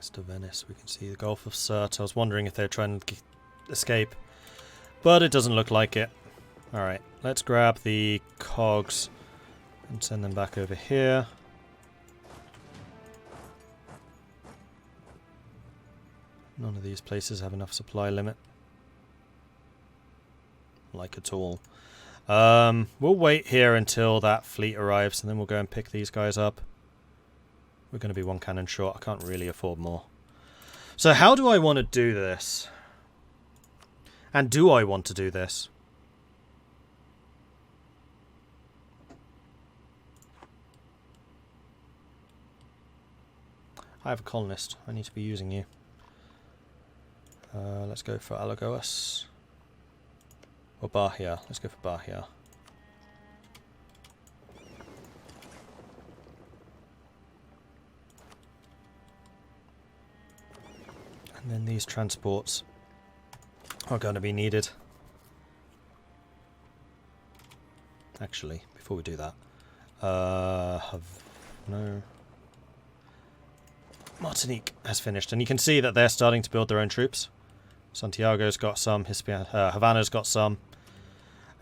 Next to Venice, we can see the Gulf of Sirte. I was wondering if they're trying to escape, but it doesn't look like it. Alright, let's grab the cogs and send them back over here. None of these places have enough supply limit. Like at all. We'll wait here until that fleet arrives, and then we'll go and pick these guys up. We're going to be one cannon short. I can't really afford more. So how do I want to do this? And do I want to do this? I have a colonist. I need to be using you. Let's go for Alagoas. Or Bahia. Let's go for Bahia. And then these transports are going to be needed. Actually, before we do that, no. Martinique has finished, and you can see that they're starting to build their own troops. Santiago's got some, Havana's got some,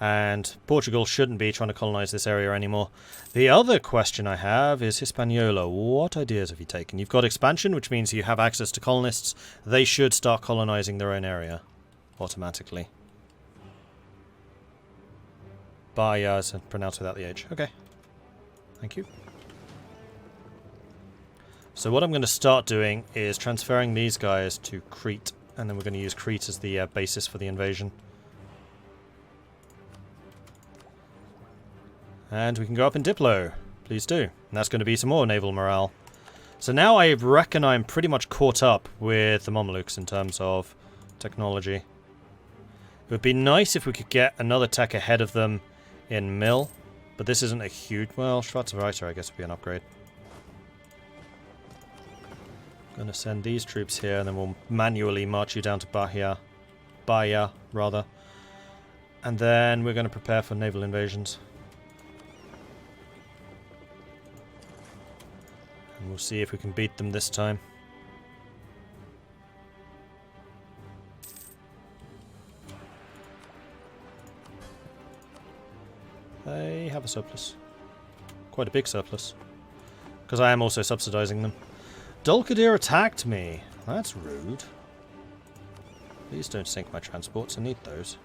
and Portugal shouldn't be trying to colonize this area anymore. The other question I have is Hispaniola. What ideas have you taken? You've got expansion, which means you have access to colonists. They should start colonizing their own area automatically. Bahia is pronounced without the H. Okay. Thank you. So what I'm going to start doing is transferring these guys to Crete, and then we're going to use Crete as the basis for the invasion. And we can go up in Diplo. Please do. And that's going to be some more naval morale. So now I reckon I'm pretty much caught up with the Mamelukes in terms of technology. It would be nice if we could get another tech ahead of them in Mill, but this isn't a huge... Well, Schwarzreiter I guess would be an upgrade. Gonna send these troops here, and then we'll manually march you down to Bahia, rather. And then we're gonna prepare for naval invasions. And we'll see if we can beat them this time. They have a surplus. Quite a big surplus. Because I am also subsidizing them. Dulcadir attacked me. That's rude. Please don't sink my transports. I need those.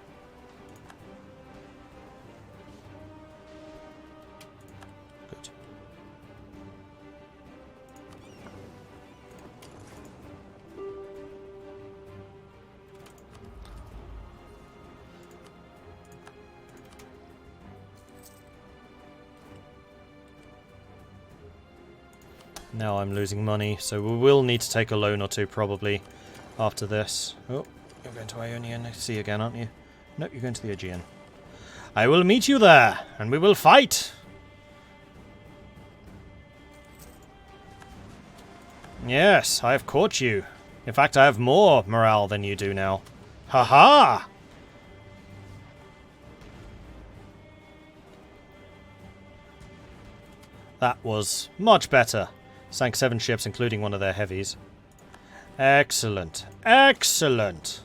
Good. Now I'm losing money, so we will need to take a loan or two probably after this. Oh, you're going to Ionian Sea again, aren't you? Nope, you're going to the Aegean. I will meet you there, and we will fight! Yes, I have caught you. In fact, I have more morale than you do now. Ha-ha! That was much better. Sank 7 ships, including one of their heavies. Excellent. Excellent!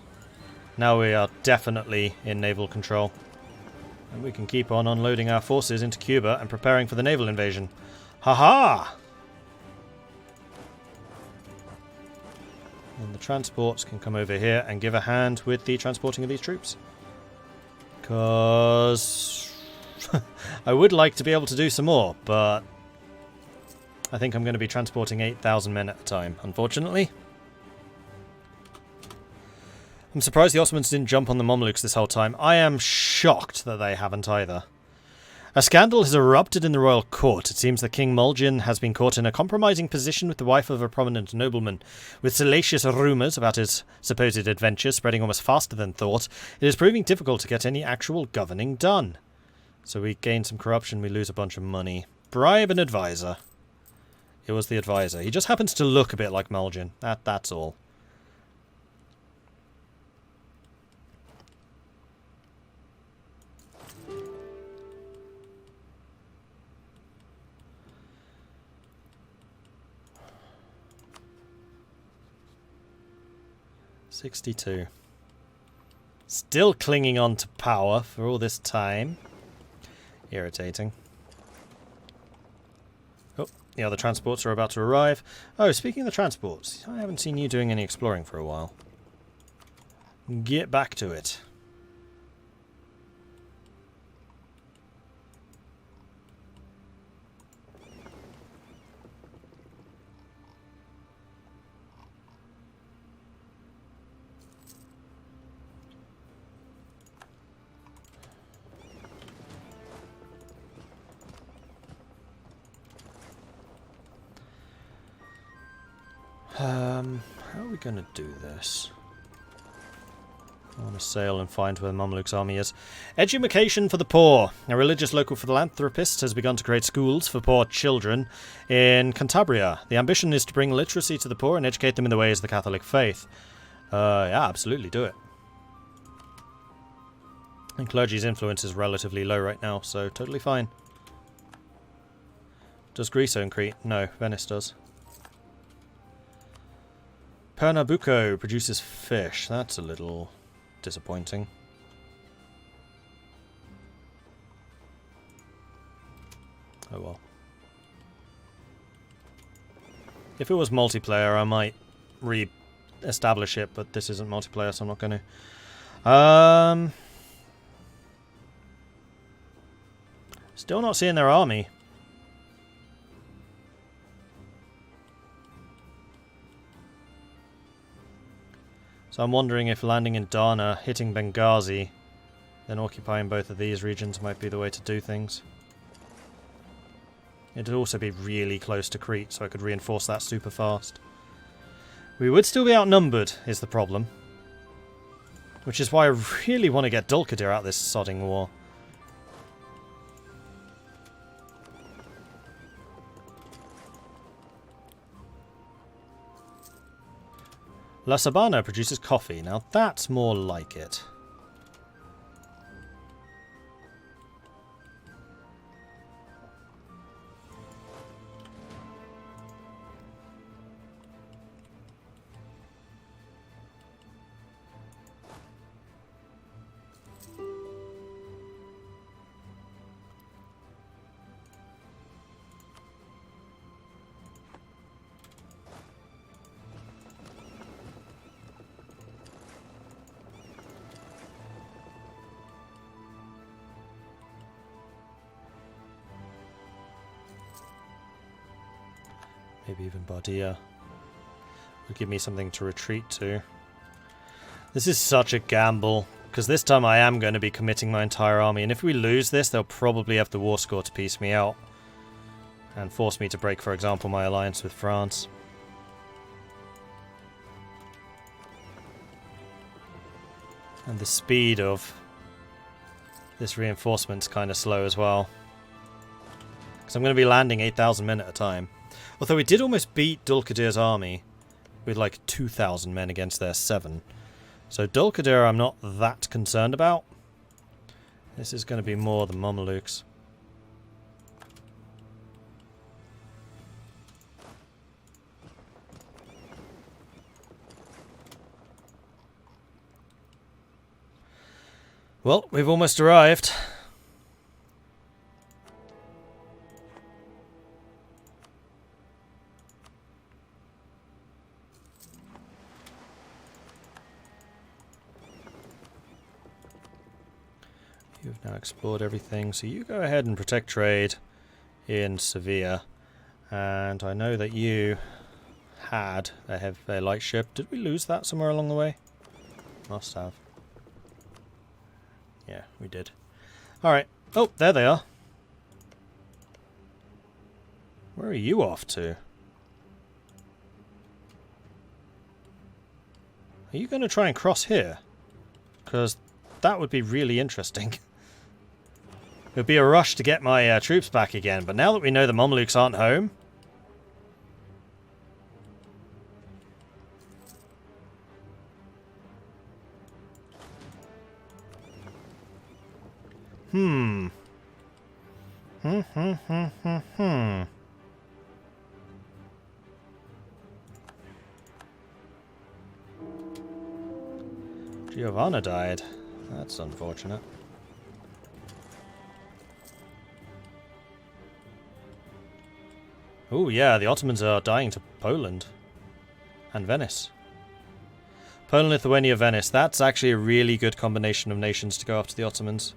Now we are definitely in naval control. And we can keep on unloading our forces into Cuba and preparing for the naval invasion. Ha-ha! And the transports can come over here and give a hand with the transporting of these troops. Because I would like to be able to do some more, but I think I'm going to be transporting 8,000 men at a time, unfortunately. I'm surprised the Ottomans didn't jump on the Mamelukes this whole time. I am shocked that they haven't either. A scandal has erupted in the royal court. It seems that King Mulgin has been caught in a compromising position with the wife of a prominent nobleman. With salacious rumours about his supposed adventures spreading almost faster than thought, it is proving difficult to get any actual governing done. So we gain some corruption, we lose a bunch of money. Bribe an advisor. It was the advisor. He just happens to look a bit like Mulgin. That's all. 62. Still clinging on to power for all this time. Irritating. Oh, the other transports are about to arrive. Oh, speaking of the transports, I haven't seen you doing any exploring for a while. Get back to it. How are we going to do this? I want to sail and find where the Mamluk's army is. Education for the poor. A religious local philanthropist has begun to create schools for poor children in Cantabria. The ambition is to bring literacy to the poor and educate them in the ways of the Catholic faith. Yeah, absolutely do it. And clergy's influence is relatively low right now, so totally fine. Does Greece own Crete? No, Venice does. Pernambuco produces fish. That's a little disappointing. Oh well. If it was multiplayer, I might re-establish it, but this isn't multiplayer, so I'm not going to. Still not seeing their army. So I'm wondering if landing in Darna, hitting Benghazi, then occupying both of these regions might be the way to do things. It'd also be really close to Crete, so I could reinforce that super fast. We would still be outnumbered, is the problem. Which is why I really want to get Dulcadir out of this sodding war. La Sabana produces coffee. Now that's more like it. Maybe even Bardia would give me something to retreat to. This is such a gamble, because this time I am going to be committing my entire army, and if we lose this, they'll probably have the war score to piece me out and force me to break, for example, my alliance with France. And the speed of this reinforcement's kind of slow as well, because I'm going to be landing 8,000 men at a time. Although we did almost beat Dulcadir's army with like 2,000 men against their 7. So Dulcadir I'm not that concerned about. This is going to be more the Mamelukes. Well, we've almost arrived. You've now explored everything, so you go ahead and protect trade in Sevilla. And I know that you had a light ship. Did we lose that somewhere along the way? Must have. Yeah, we did. Alright. Oh, there they are. Where are you off to? Are you going to try and cross here? Because that would be really interesting. It would be a rush to get my troops back again, but now that we know the Mamelukes aren't home... Giovanna died. That's unfortunate. Oh yeah, the Ottomans are dying to Poland. And Venice. Poland, Lithuania, Venice. That's actually a really good combination of nations to go after the Ottomans.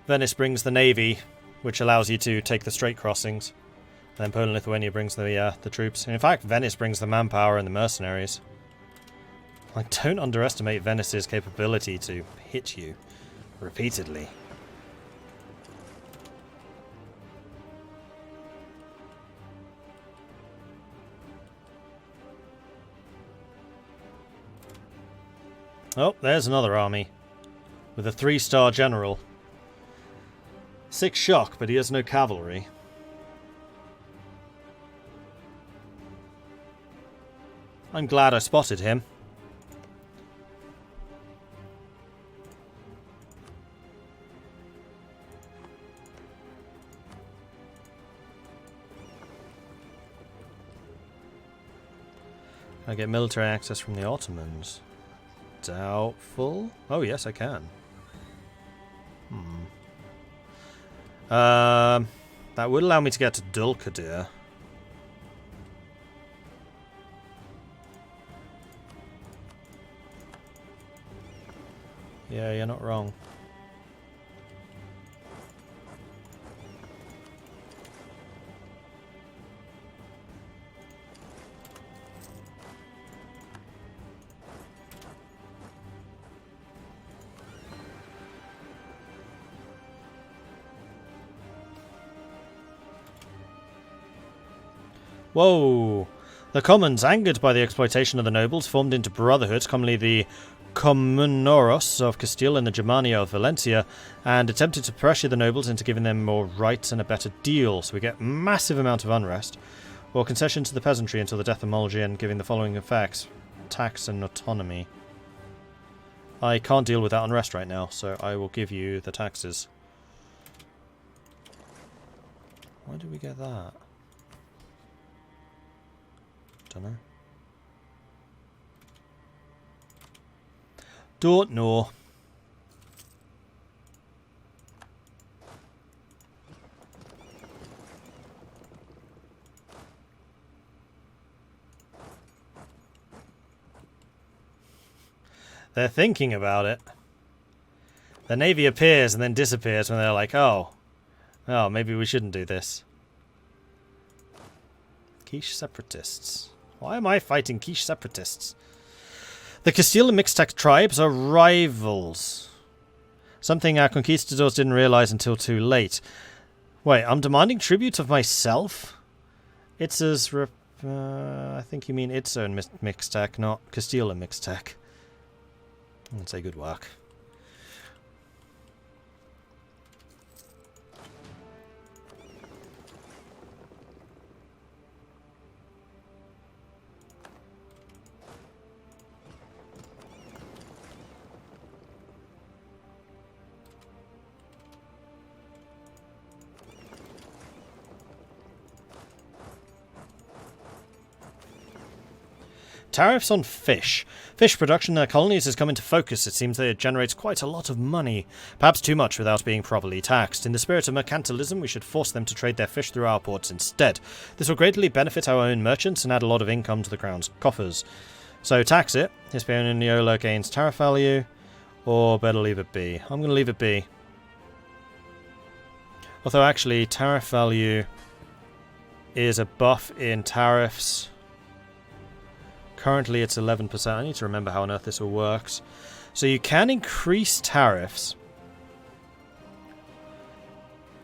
Venice brings the navy, which allows you to take the straight crossings. And then Poland, Lithuania brings the troops. And in fact, Venice brings the manpower and the mercenaries. Like, don't underestimate Venice's capability to hit you repeatedly. Oh, there's another army. With a 3-star general. 6 shock, but he has no cavalry. I'm glad I spotted him. Can I get military access from the Ottomans? Doubtful. Oh, yes, I can. That would allow me to get to Dulkadir. Yeah, you're not wrong. Whoa! The commons, angered by the exploitation of the nobles, formed into brotherhoods, commonly the Comunoros of Castile and the Germania of Valencia, and attempted to pressure the nobles into giving them more rights and a better deal. So we get massive amount of unrest, or concession to the peasantry until the death of Mordred, giving the following effects: tax and autonomy. I can't deal with that unrest right now, so I will give you the taxes. Why did we get that? Dunno. Don't know. They're thinking about it. The navy appears and then disappears when they're like, oh, maybe we shouldn't do this. Quiche separatists. Why am I fighting quiche separatists? The Castile and Mixtec tribes are rivals. Something our conquistadors didn't realize until too late. Wait, I'm demanding tribute of myself? Itza's I think you mean Itza and Mixtec, not Castile and Mixtec. I'd say good work. Tariffs on fish. Fish production in their colonies has come into focus. It seems that it generates quite a lot of money. Perhaps too much without being properly taxed. In the spirit of mercantilism, we should force them to trade their fish through our ports instead. This will greatly benefit our own merchants and add a lot of income to the crown's coffers. So tax it. Hispaniola gains tariff value. Or better leave it be. I'm going to leave it be. Although actually, tariff value is a buff in tariffs. Currently it's 11%. I need to remember how on earth this all works. So you can increase tariffs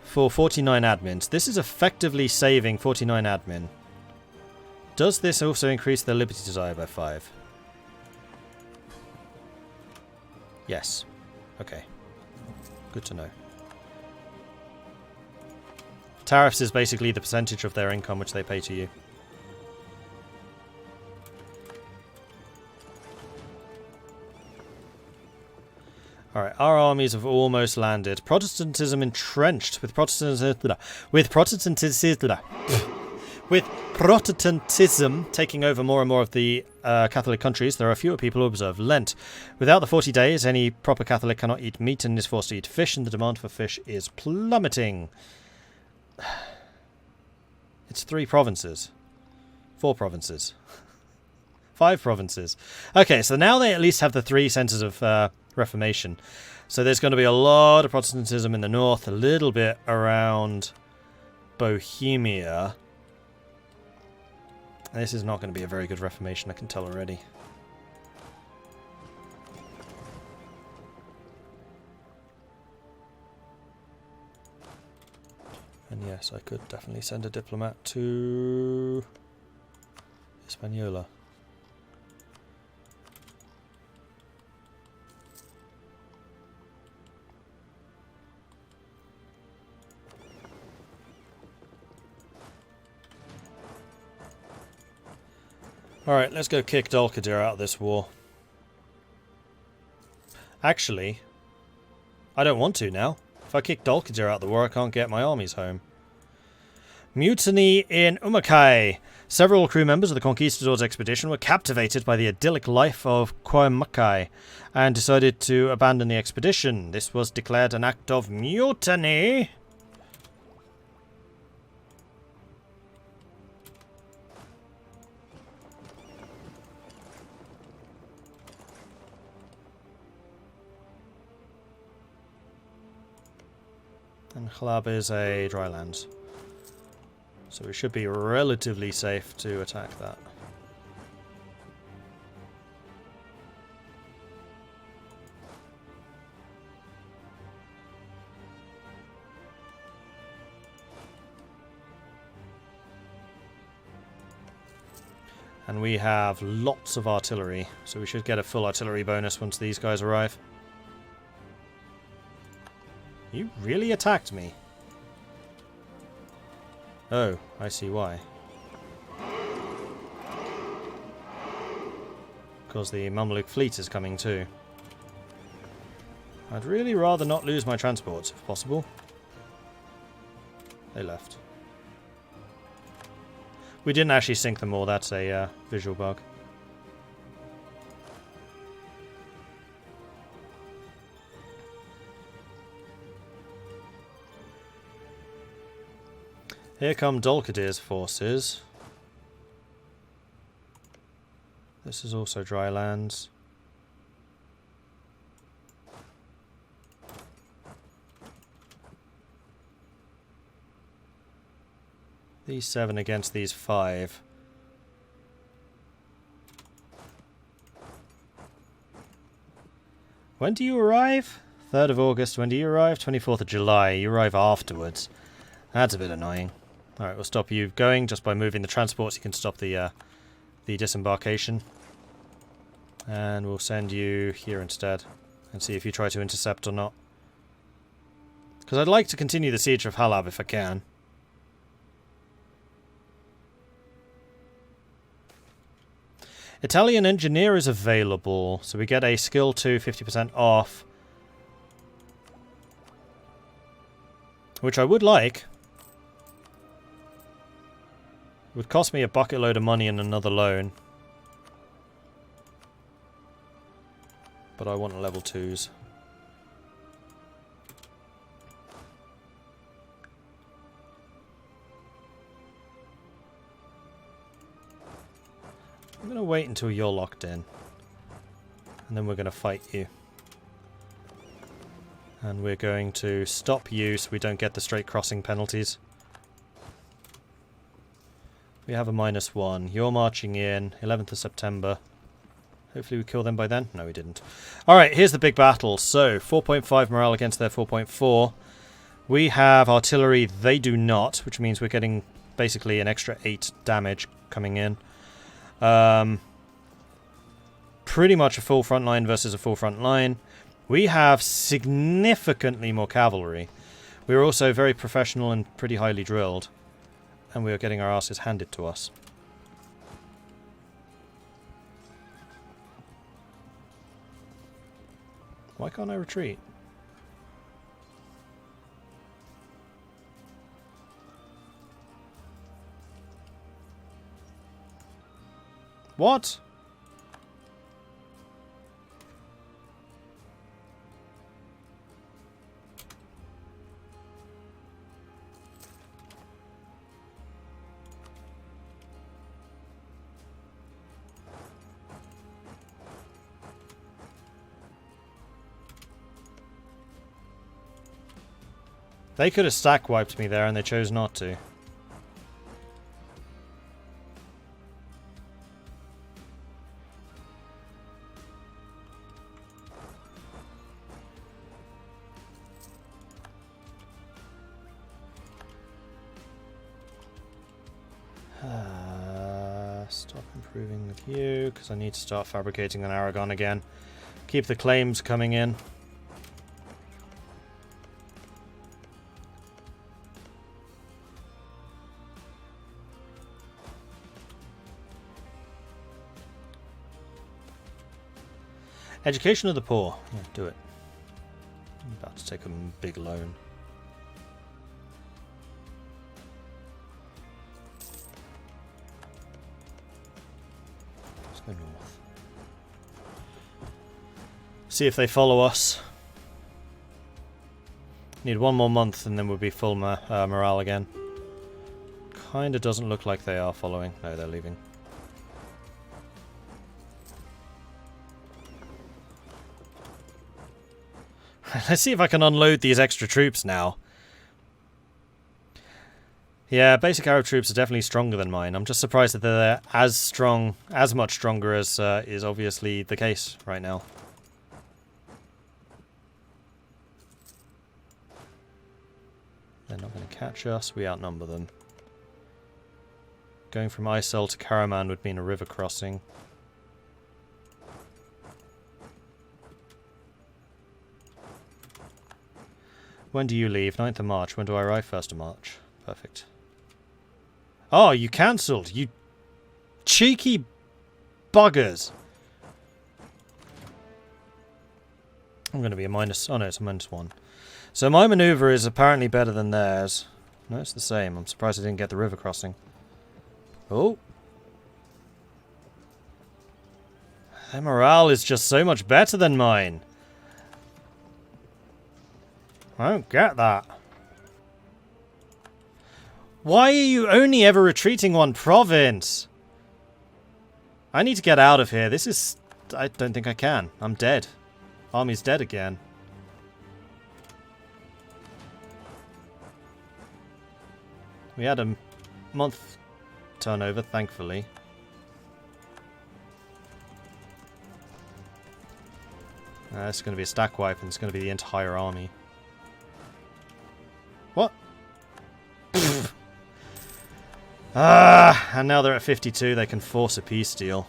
for 49 admins. This is effectively saving 49 admin. Does this also increase their liberty desire by 5? Yes. Okay. Good to know. Tariffs is basically the percentage of their income which they pay to you. Alright, our armies have almost landed. Protestantism entrenched. With Protestantism With Protestantism taking over more and more of the Catholic countries, there are fewer people who observe Lent. Without the 40 days, any proper Catholic cannot eat meat and is forced to eat fish, and the demand for fish is plummeting. It's 3 provinces. 4 provinces. 5 provinces. Okay, so now they at least have the 3 centres of Reformation. So there's going to be a lot of Protestantism in the north, a little bit around Bohemia. This is not going to be a very good Reformation, I can tell already. And yes, I could definitely send a diplomat to Hispaniola. Alright, let's go kick Dolkadir out of this war. Actually, I don't want to now. If I kick Dolkadir out of the war, I can't get my armies home. Mutiny in Umakai. Several crew members of the Conquistadors expedition were captivated by the idyllic life of Quamakai and decided to abandon the expedition. This was declared an act of mutiny. And Chlab is a dry land. So we should be relatively safe to attack that. And we have lots of artillery, so we should get a full artillery bonus once these guys arrive. You really attacked me? Oh, I see why. Because the Mamluk fleet is coming too. I'd really rather not lose my transports, if possible. They left. We didn't actually sink them all, that's a visual bug. Here come Dolkadir's forces. This is also dry lands. These 7 against these 5. When do you arrive? 3rd of August. When do you arrive? 24th of July. You arrive afterwards. That's a bit annoying. Alright, we'll stop you going just by moving the transports. You can stop the disembarkation. And we'll send you here instead. And see if you try to intercept or not. Because I'd like to continue the siege of Halab if I can. Italian engineer is available. So we get a skill 2, 50% off. Which I would like. Would cost me a bucket load of money and another loan. But I want level 2s. I'm going to wait until you're locked in. And then we're going to fight you. And we're going to stop you so we don't get the straight crossing penalties. We have a -1. You're marching in. 11th of September. Hopefully we kill them by then. No, we didn't. Alright, here's the big battle. So, 4.5 morale against their 4.4. We have artillery. They do not, which means we're getting basically an extra 8 damage coming in. Pretty much a full front line versus a full front line. We have significantly more cavalry. We're also very professional and pretty highly drilled. And we are getting our asses handed to us. Why can't I retreat? What? They could have stack wiped me there and they chose not to. Stop improving with you, because I need to start fabricating an Aragon again. Keep the claims coming in. Education of the poor. Yeah, do it. I'm about to take a big loan. Let's go north. See if they follow us. Need one more month and then we'll be full morale again. Kinda doesn't look like they are following. No, they're leaving. Let's see if I can unload these extra troops now. Yeah, basic Arab troops are definitely stronger than mine. I'm just surprised that they're as much stronger as is obviously the case right now. They're not going to catch us. We outnumber them. Going from Isel to Karaman would mean a river crossing. When do you leave? 9th of March. When do I arrive? 1st of March. Perfect. Oh, you cancelled! You cheeky buggers! I'm going to be a minus... Oh no, it's a -1. So my manoeuvre is apparently better than theirs. No, it's the same. I'm surprised I didn't get the river crossing. Oh! Their morale is just so much better than mine. I don't get that. Why are you only ever retreating one province? I need to get out of here. This is... I don't think I can. I'm dead. Army's dead again. We had a month turnover, thankfully. It's going to be a stack wipe and it's going to be the entire army. What? And now they're at 52. They can force a peace deal.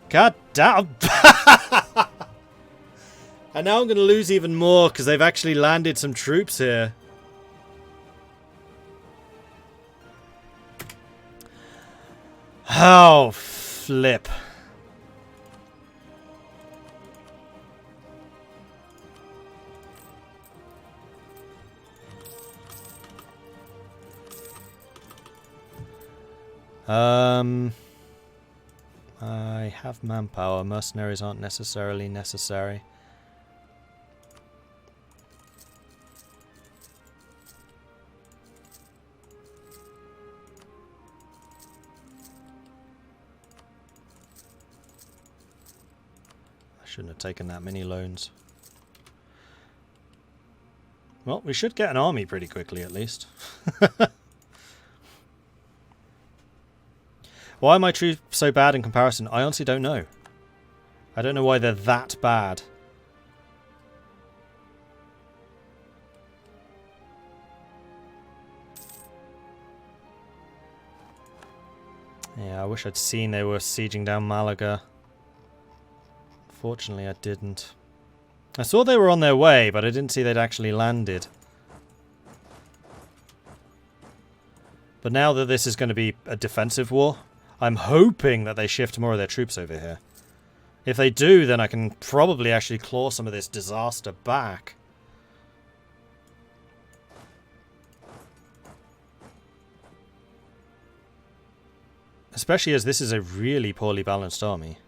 God damn! And now I'm going to lose even more because they've actually landed some troops here. Oh, flip. I have manpower. Mercenaries aren't necessarily necessary. I shouldn't have taken that many loans. Well, we should get an army pretty quickly at least. Why are my troops so bad in comparison? I honestly don't know. I don't know why they're that bad. Yeah, I wish I'd seen they were sieging down Malaga. Fortunately, I didn't. I saw they were on their way, but I didn't see they'd actually landed. But now that this is going to be a defensive war, I'm hoping that they shift more of their troops over here. If they do, then I can probably actually claw some of this disaster back. Especially as this is a really poorly balanced army.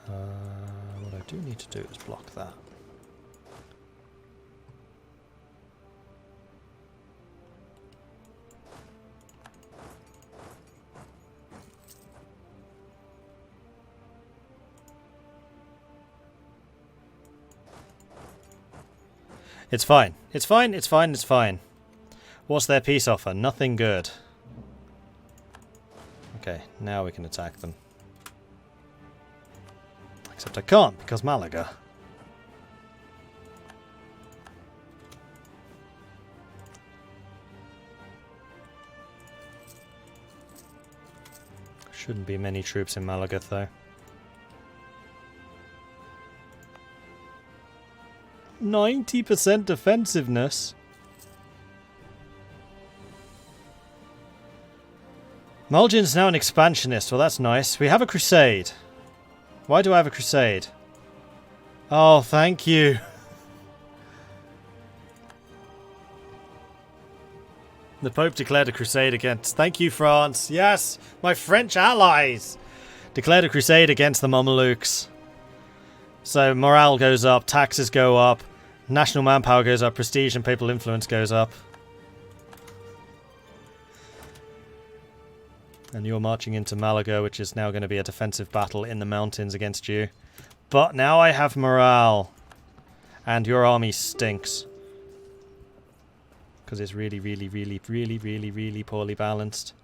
What I do need to do is block that. It's fine. It's fine, it's fine, it's fine. What's their peace offer? Nothing good. Okay, now we can attack them. Except I can't, because Malaga. Shouldn't be many troops in Malaga, though. 90% defensiveness. Mulgin's now an expansionist. Well, that's nice. We have a crusade. Why do I have a crusade? Oh, thank you. The Pope declared a crusade against... Thank you, France. Yes, my French allies declared a crusade against the Mamelukes. So morale goes up, taxes go up, national manpower goes up, prestige and papal influence goes up. And you're marching into Malaga, which is now going to be a defensive battle in the mountains against you. But now I have morale. And your army stinks. Because it's really, really, really, really, really, really poorly balanced.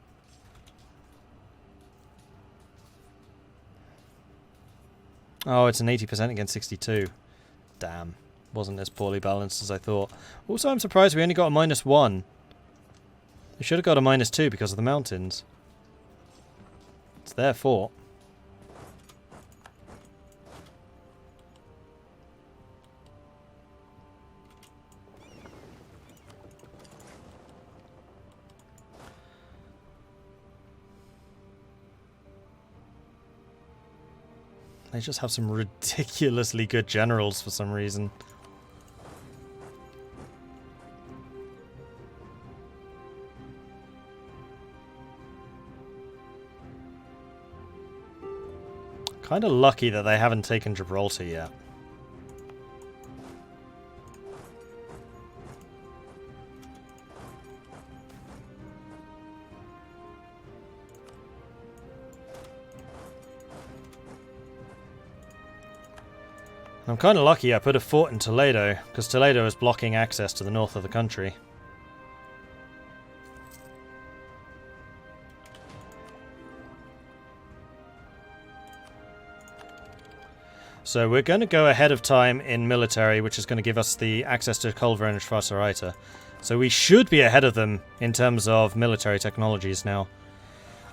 Oh, it's an 80% against 62. Damn. Wasn't as poorly balanced as I thought. Also, I'm surprised we only got a -1. We should have got a -2 because of the mountains. It's their fault. They just have some ridiculously good generals for some reason. Kind of lucky that they haven't taken Gibraltar yet. I'm kind of lucky I put a fort in Toledo, because Toledo is blocking access to the north of the country. So we're going to go ahead of time in military, which is going to give us the access to Culver and Schwarzreiter. So we should be ahead of them in terms of military technologies now.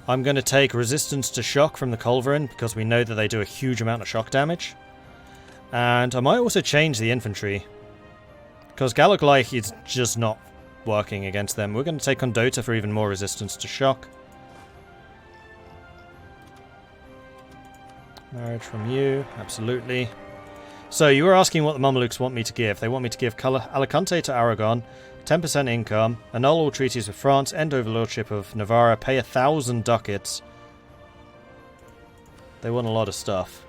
I'm going to take resistance to shock from the Culverin, because we know that they do a huge amount of shock damage. And I might also change the infantry, because Galagleich is just not working against them. We're going to take Condota for even more resistance to shock. Marriage from you, absolutely. So you were asking what the Mamelukes want me to give. They want me to give Alicante to Aragon, 10% income, annul all treaties with France, end overlordship of Navarra, pay 1,000 ducats. They want a lot of stuff.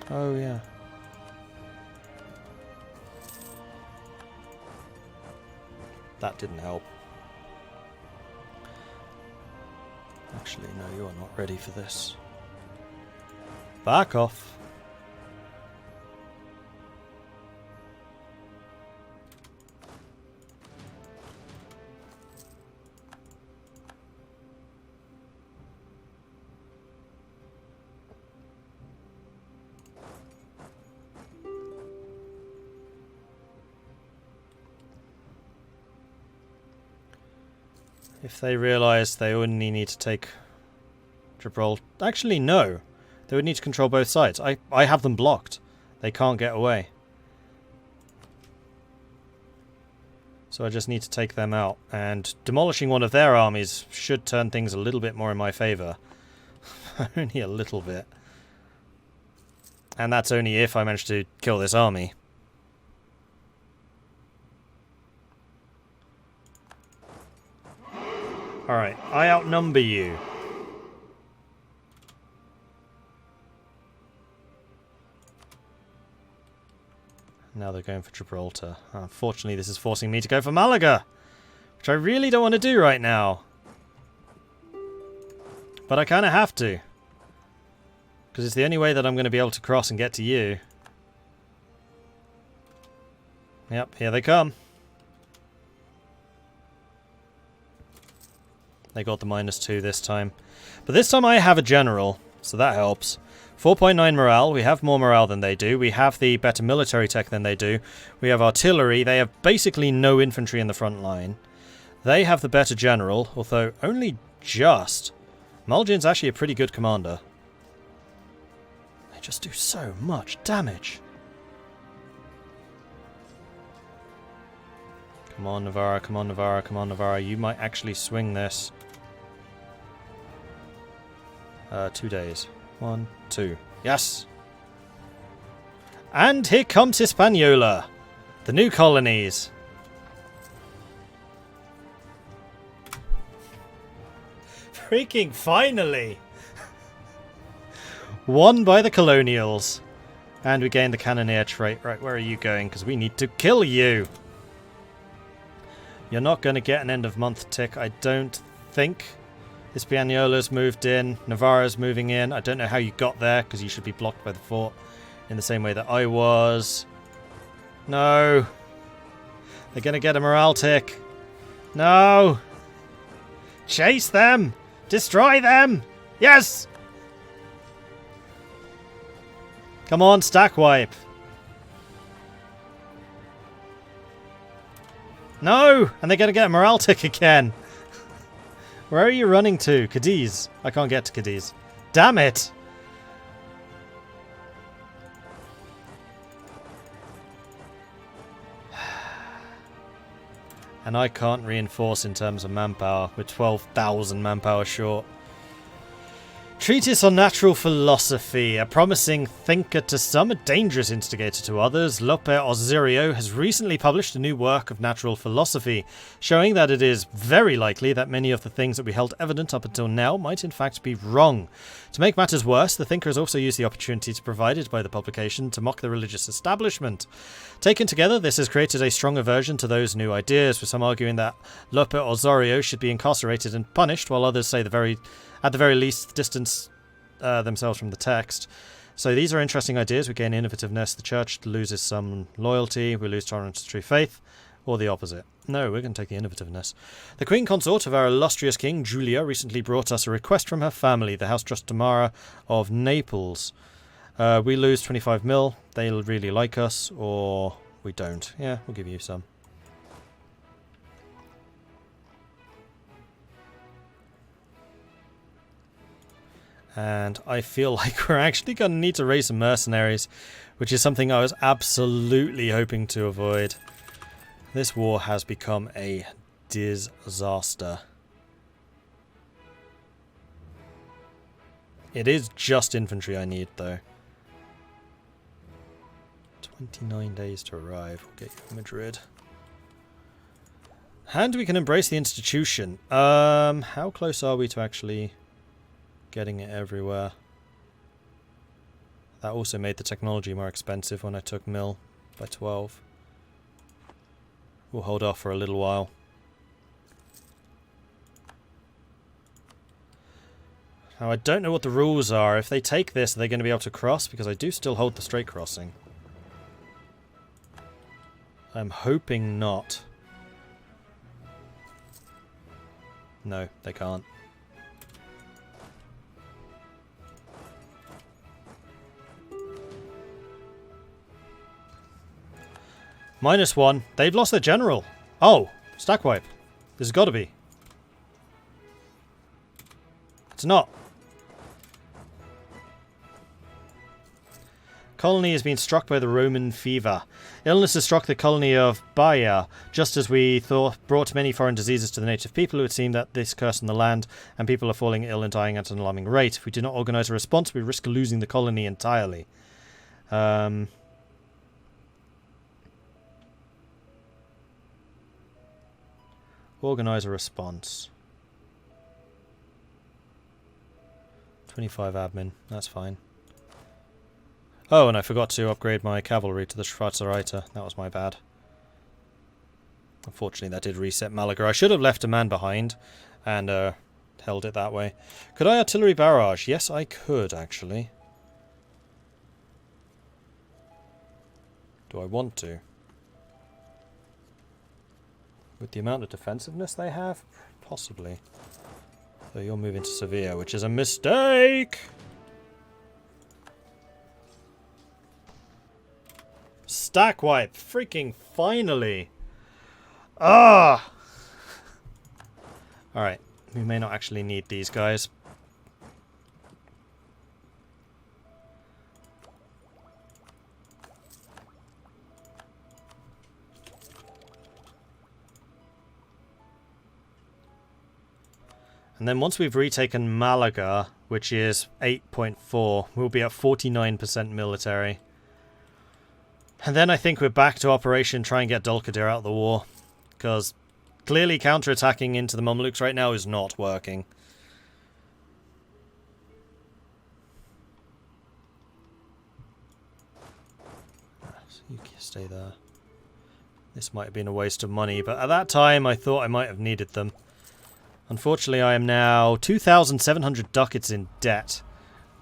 Oh, yeah. That didn't help. Actually, no, you are not ready for this. Back off. If they realise they only need to take Gibraltar... Actually, no. They would need to control both sides. I have them blocked. They can't get away. So I just need to take them out. And demolishing one of their armies should turn things a little bit more in my favour. Only a little bit. And that's only if I manage to kill this army. Alright, I outnumber you. Now they're going for Gibraltar. Unfortunately, this is forcing me to go for Malaga, which I really don't want to do right now. But I kind of have to. Because it's the only way that I'm going to be able to cross and get to you. Yep, here they come. They got the -2 this time. But this time I have a general, so that helps. 4.9 morale. We have more morale than they do. We have the better military tech than they do. We have artillery. They have basically no infantry in the front line. They have the better general, although only just. Mulligan's actually a pretty good commander. They just do so much damage. Come on, Navarra. Come on, Navarra. Come on, Navarra. You might actually swing this. 2 days. 1, 2. Yes! And here comes Hispaniola. The new colonies. Freaking finally! Won by the Colonials. And we gained the Cannoneer trait. Right, where are you going? Because we need to kill you. You're not going to get an end of month tick, I don't think. Hispaniola's moved in. Navarra's moving in. I don't know how you got there, because you should be blocked by the fort in the same way that I was. No. They're going to get a morale tick. No. Chase them. Destroy them. Yes. Come on, stack wipe. No! And they're going to get a morale tick again. Where are you running to? Cadiz. I can't get to Cadiz. Damn it! And I can't reinforce in terms of manpower. We're 12,000 manpower short. Treatise on Natural Philosophy. A promising thinker to some, a dangerous instigator to others, Lope Ozirio has recently published a new work of natural philosophy, showing that it is very likely that many of the things that we held evident up until now might in fact be wrong. To make matters worse, the thinker has also used the opportunities provided by the publication to mock the religious establishment. Taken together, this has created a strong aversion to those new ideas, with some arguing that Lope Ozirio should be incarcerated and punished, while others say at the very least, distance themselves from the text. So these are interesting ideas. We gain innovativeness. The church loses some loyalty. We lose tolerance to true faith. Or the opposite. No, we're going to take the innovativeness. The Queen Consort of our illustrious King, Julia, recently brought us a request from her family, the House Trastamara of Naples. We lose 25 mil. They'll really like us. Or we don't. Yeah, we'll give you some. And I feel like we're actually going to need to raise some mercenaries, which is something I was absolutely hoping to avoid. This war has become a disaster. It is just infantry I need, though. 29 days to arrive. We'll get you Madrid. And we can embrace the institution. How close are we to actually getting it everywhere? That also made the technology more expensive when I took Mill by 12. We'll hold off for a little while. Now I don't know what the rules are. If they take this, are they going to be able to cross? Because I do still hold the straight crossing. I'm hoping not. No, they can't. -1. They've lost their general. Oh, stack wipe. This has got to be. It's not. Colony has been struck by the Roman fever. Illness has struck the colony of Baia, just as we thought brought many foreign diseases to the native people. It would seem that this curse on the land, and people are falling ill and dying at an alarming rate. If we do not organise a response, we risk losing the colony entirely. Organize a response. 25 admin, that's fine. Oh, and I forgot to upgrade my cavalry to the Schwarzreiter. That was my bad. Unfortunately, that did reset Malaga. I should have left a man behind and held it that way. Could I artillery barrage? Yes, I could, actually. Do I want to? With the amount of defensiveness they have? Possibly. So you're moving to Sevilla, which is a mistake! Stack wipe! Freaking finally! Ah! Alright, we may not actually need these guys. And then once we've retaken Malaga, which is 8.4, we'll be at 49% military. And then I think we're back to Operation Try and get Dulkadir out of the war. Because clearly counterattacking into the Mamluks right now is not working. So you can stay there. This might have been a waste of money, but at that time I thought I might have needed them. Unfortunately, I am now 2,700 ducats in debt,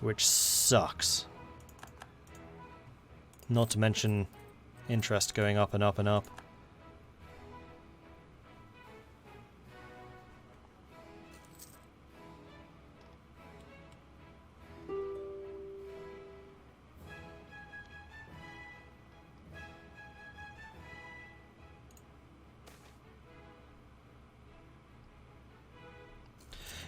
which sucks. Not to mention interest going up and up and up.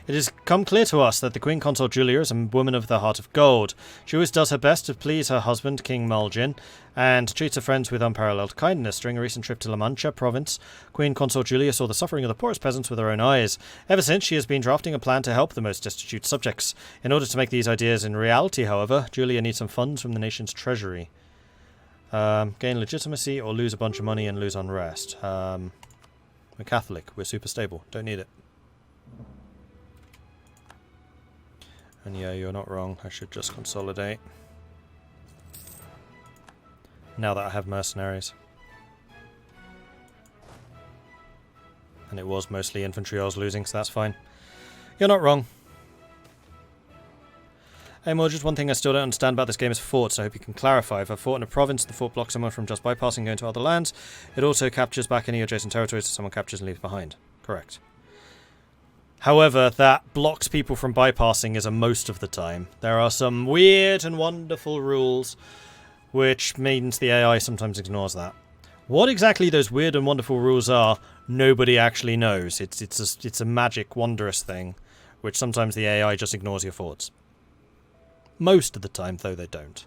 It has come clear to us that the Queen Consort Julia is a woman of the heart of gold. She always does her best to please her husband, King Mulgin, and treats her friends with unparalleled kindness. During a recent trip to La Mancha province, Queen Consort Julia saw the suffering of the poorest peasants with her own eyes. Ever since, she has been drafting a plan to help the most destitute subjects. In order to make these ideas in reality, however, Julia needs some funds from the nation's treasury. Gain legitimacy or lose a bunch of money and lose unrest. We're Catholic. We're super stable. Don't need it. And yeah, you're not wrong. I should just consolidate. Now that I have mercenaries. And it was mostly infantry I was losing, so that's fine. You're not wrong. Hey Mordred, one thing I still don't understand about this game is forts. I hope you can clarify. If a fort in a province, the fort blocks someone from just bypassing going to other lands. It also captures back any adjacent territories that someone captures and leaves behind. Correct. However, that blocks people from bypassing is a most of the time. There are some weird and wonderful rules, which means the AI sometimes ignores that. What exactly those weird and wonderful rules are, nobody actually knows. It's a magic, wondrous thing, which sometimes the AI just ignores your forts. Most of the time, though, they don't.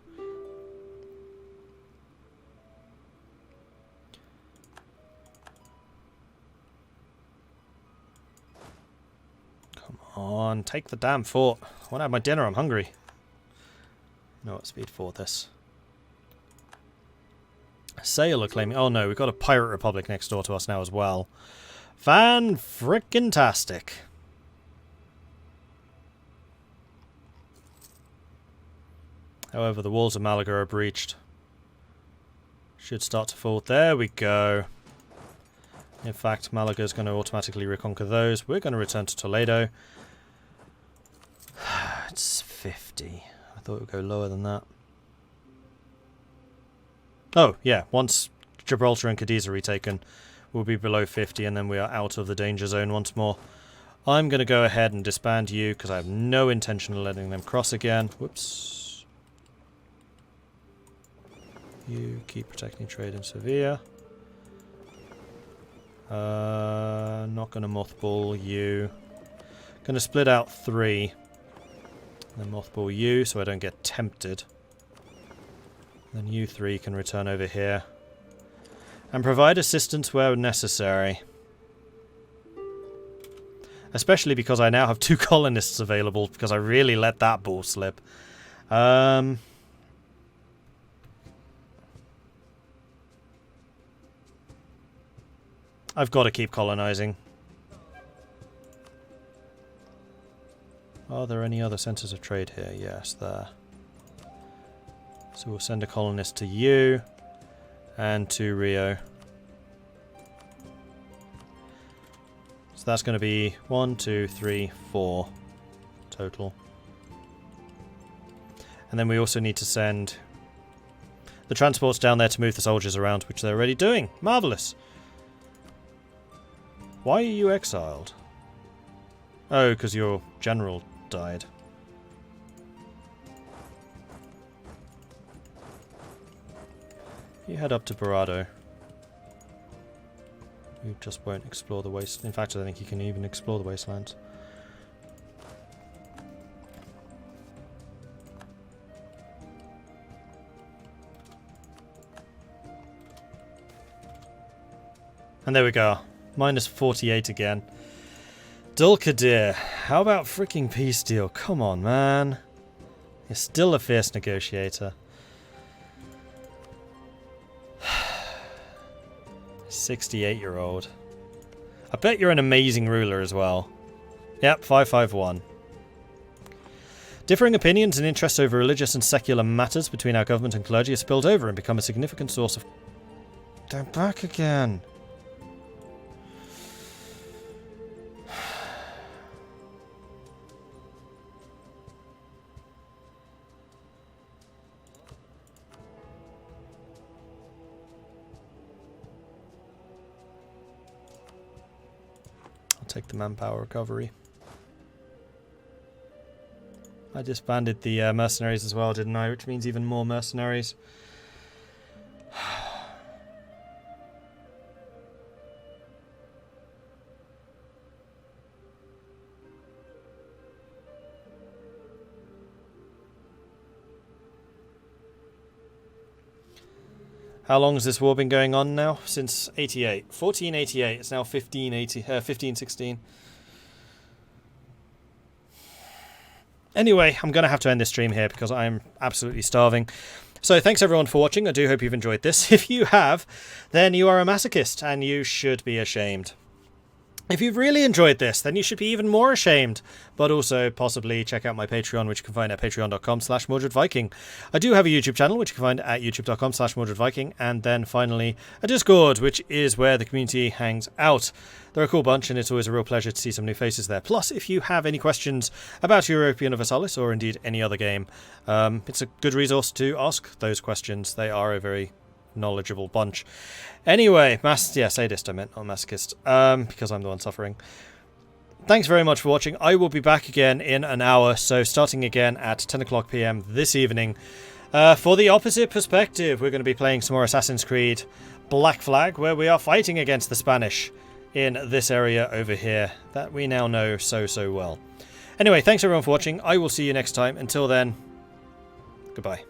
On, take the damn fort. I want to have my dinner, I'm hungry. No, what speed for this? Sail are claiming... Oh no, we've got a pirate republic next door to us now as well. Fan-frickin-tastic. However, the walls of Malaga are breached. Should start to fall. There we go. In fact, Malaga is going to automatically reconquer those. We're going to return to Toledo. It's 50. I thought it would go lower than that. Oh, yeah. Once Gibraltar and Cadiz are retaken, we'll be below 50 and then we are out of the danger zone once more. I'm going to go ahead and disband you because I have no intention of letting them cross again. Whoops. You keep protecting trade in Sevilla. Not going to mothball you. Going to split out 3. Then mothball you so I don't get tempted. Then you 3 can return over here. And provide assistance where necessary. Especially because I now have 2 colonists available because I really let that ball slip. I've got to keep colonizing. Are there any other centres of trade here? Yes, there. So we'll send a colonist to you and to Rio. So that's going to be 1, 2, 3, 4 total. And then we also need to send the transports down there to move the soldiers around, which they're already doing. Marvellous. Why are you exiled? Oh, because your general died. You head up to Barado. You just won't explore the waste. In fact, I don't think you can even explore the wastelands. And there we go. Minus 48 again. Dulkadir. How about freaking peace deal? Come on, man. You're still a fierce negotiator. 68-year-old. I bet you're an amazing ruler as well. Yep, 551. Differing opinions and interests over religious and secular matters between our government and clergy have spilled over and become a significant source of... They're back again. Take the manpower recovery. I disbanded the mercenaries as well, didn't I? Which means even more mercenaries. How long has this war been going on now? Since 88. 1488. It's now 1516. Anyway, I'm going to have to end this stream here because I'm absolutely starving. So thanks everyone for watching. I do hope you've enjoyed this. If you have, then you are a masochist and you should be ashamed. If you've really enjoyed this, then you should be even more ashamed. But also, possibly, check out my Patreon, which you can find at patreon.com/MordredViking. I do have a YouTube channel, which you can find at youtube.com/MordredViking. And then, finally, a Discord, which is where the community hangs out. They're a cool bunch, and it's always a real pleasure to see some new faces there. Plus, if you have any questions about Europa Universalis, or indeed any other game, it's a good resource to ask those questions. They are a very knowledgeable bunch. Anyway, sadist I meant, not masochist, because I'm the one suffering. Thanks very much for watching. I will be back again in an hour, so starting again at 10 o'clock PM this evening. For the opposite perspective, we're going to be playing some more Assassin's Creed Black Flag, where we are fighting against the Spanish in this area over here that we now know so well. Anyway, thanks everyone for watching. I will see you next time. Until then, goodbye.